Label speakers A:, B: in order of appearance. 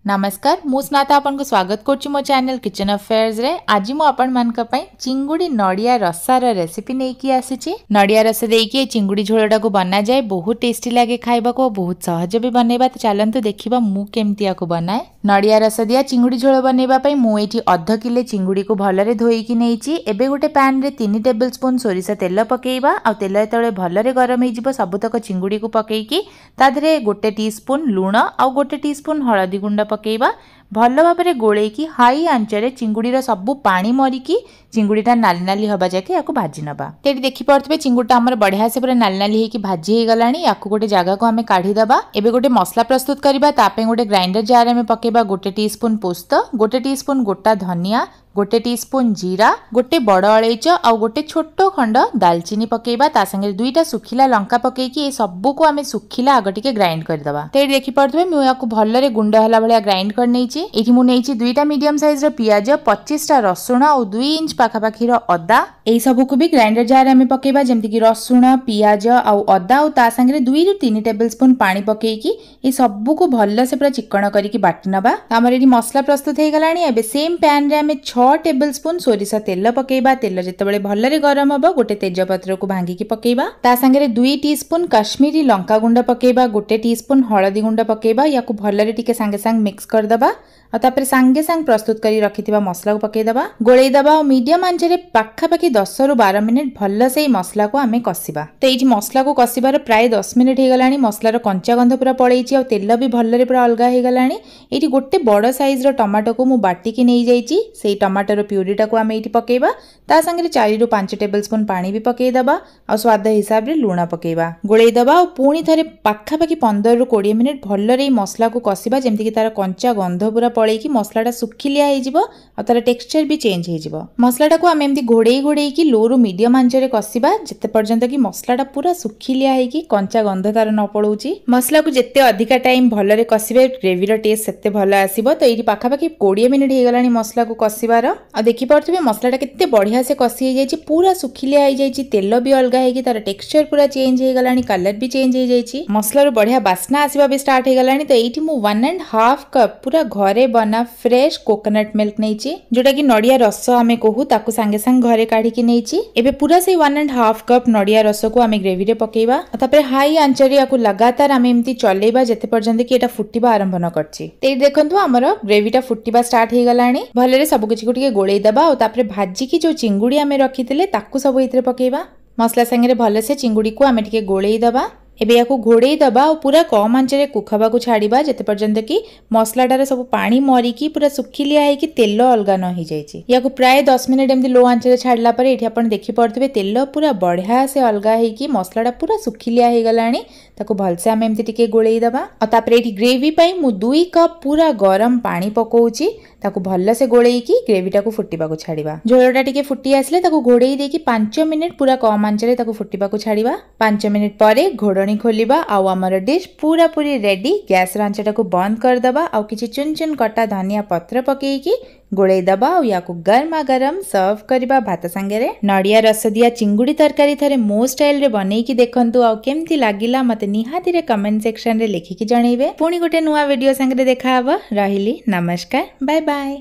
A: नमस्कार मु स्नाता आपन को स्वागत करछु मो चैनल किचन अफेयर्स रे। आज मु आपन मान का पई चिंगुडी नडिया रसार रेसिपी नै की आसीची। नडिया रस देकी चिंगुडी झोलटा को बना जाय, बहुत टेस्टी लागे खाइबा को, बहुत सहज भी बनेबा। तो चलंतु देखिबा मु केमतिया को बनाए। नडिया रस दिया चिंगुडी झोल बनेबा पई मु एठी आधा किलो चिंगुडी को भलरे धोई की नेची। एबे गोटे पैन रे 3 टेबलस्पून सोरिसा तेल पकेइबा। आ तेल जेतले भलरे गरम हे जिवो सबुतक चिंगुडी को पकेइकी तादरे गोटे टीस्पून लूण आ गोटे टीस्पून हळदी गुंड पकेइबा। भल भाव में गोलेकी हाई आंचरे चिंगुड़ी सबू पानी मरिकी चिंगुड़ीटा नाली नाली हवा जाके या भाजी नबा। तो देखी पारे चिंगुड़ीटा आमर बढ़िया से पूरा नाली नाली होकी भाजी हो गलानी। या गोटे जगह को आम काढ़ीदबा। एबे गोटे मसला प्रस्तुत करबा। तापे गोटे ग्राइंडर जार में पकेबा गोटे टीस्पून पोस्त, गोटे टीस्पून गोटा धनिया, गोटे टीस्पून जीरा, गोटे बड़ अलैच आ गोटे छोट खंड दालचीनी पकेबा। ता संगे दुईटा सुखिला लंका पकेकी ए सबू को आमे सुखिला आग टिके ग्राइंड करदबा। तो देखि पारथबे मु याकू भल्लरे गुंड हला भलिया ग्राइंड कर नेची। एठी मु नेची दुईटा मीडियम साइज रो पियाज, 25 टा रसुण और 2 इंच पाखापाखी रो अदा। एई सबू को भी ग्राइंडर जार आमे पकेबा, जेमति कि रसुण, पियाज और अदा और ता संगे 2 ରୁ 3 टेबलस्पून पानी पकेकी ए सबू को भल्ल से पूरा चिकण करिकी बाटी नबा। हमर एठी मसला प्रस्तुत हे गलानी। एबे सेम पैन रे आमे 6 टेबलस्पून सोरिसा तेल पकेबा। तेल जेतेबेले भल्लरे गरम हबो गोटे तेजपत्र को भांगी की पकेबा। ता संगे 2 टीस्पून काश्मीरी लंका गुंड पकेबा, गोटे टीस्पून हळदी गुंड पकेबा। याकू भल्लरे टिके संगे संग मिक्स कर दबा। और तापर संगे संग प्रस्तुत करी रखिथिबा मसला को पके दबा, गोळेई दबा और मीडियम आंच रे पाखापाखी 10 ରୁ 12 मिनिट भल्ल से मसला को आमे कसिबा। तो एठी मसला को कसिबार प्राय 10 मिनिट हे गलानी। मसलार कंचा गंध पूरा पळेइची और तेल भी भल्लरे पूरा अलगा हे गलानी। एठी गोटे बड़ साइज रो टमाटो को मु बाटी की नै जाईची। सेई टमाटर प्यूरीटा को आमे एठी पकेबा। ता संगे 4 ରୁ 5 टेबलस्पून पानी भी पके दबा और स्वाद हिसाब रे लूण पकेबा। गोळेई दबा और पुणी थरे पाखापाखी 15 ରୁ 20 मिनिट भल्लरे मसला को कसिबा, जेमति कि तार कंचा गंध पूरा पळेकी मसलाटा सुखिलिया हे जिवो और तार टेक्सचर भी चेंज हे जिवो। मसलाटा को आमे एमती घोड़ेई की लो रु मीडियम आंच रे कसिबा जते पर्यंत कि मसलाटा पूरा सुखिलिया हे कि कंचा गंध तार न पळौची। मसला को जते अधिका टाइम भलरे कसिबे ग्रेवी रो टेस्ट सेते भल आसीबो। तो एठी पाखापाखी 20 मिनिट हे गलानी मसला को कसिबार। आ देखि परथबे मसलाटा केते बढ़िया से कसी हे जायछि, पूरा सुखिलिया हे जायछि, तेल भी अलगा हे कि तार टेक्सचर पूरा चेंज हे गलानी, कलर भी चेंज हे जायछि, मसला रो बढ़िया बास्ना आसीबा भी स्टार्ट हे गलानी। तो एठी मु 1.5 कप पूरा घरे बना फ्रेश कोकोनट मिल्क नेची, जोटा कि नडिया रस आमे कहू, ताकू संगे संग घरे काढी की नेची। एबे पूरा से 1.5 कप नडिया रस को आमे ग्रेवी रे पकेइबा। तापर हाई आंच रे याकू लगातार आमे एमती चलेइबा जेते पर्यंत कि एटा फुटिबा आरंभ न करछि। ते देखंतु हमर ग्रेवीटा फुटिबा स्टार्ट हे गलानी। भलरे सब किछि को टिके गोळेइ दबा और तापर भाजी की जो चिंगुडी आमे रखिथिले ताकू सब इतरे पकेइबा। मसला संगे भले से चिंगुडी को आमे टिके गोळेइ दबा। एबे याकू घोड़ेई दबा और पूरा कम आंच रे कुखाबा को छाड़ीबा जेते पर्यंत कि मसलाटार सब पानी मरिकी पूरा सुखिलिया है कि तेल अलगा न हो जाइछि। याकू प्राय 10 मिनिट एमती लो आंच रे छाड़ला परे एठी आपण देखि पड़तबे तेल पूरा बढ़िया से अलगा है कि मसलाटा पूरा सुखिलिया हे गलानी। ताको भलसे आमे एमती टिके गोळेई दबा और तापर एठी ग्रेवी पई मु 2 कप पूरा गरम पानी पकोउची। ताको भल्ल से गोळेई की ग्रेवीटा को फुटिबा को छाड़ीबा। झोलटा टिके फुटी आसले ताको घोड़ेई देकी 5 मिनिट पूरा कम आंच रे ताको फुटिबा को छाड़ीबा। 5 मिनिट परे घोड़णी खोलिबा आउ हमर डिश पूरा पूरी रेडी। गैस रांचटा को बंद कर दबा और किछि चुन चुन कटा धनिया पत्र पकेकी गोळेई दबा और याकू गरमा गरम सर्व करबा भात संगे रे। नडिया रस दिया चिंगुडी तरकारी थरे मो स्टाइल रे बनेई की देखंतु आ केमती लागिला मते निहाती रे कमेंट सेक्शन रे लिखि की जणैबे। पुणी गोटे नुवा वीडियो संगे देखा हबो। रहिली नमस्कार, बाय बाय।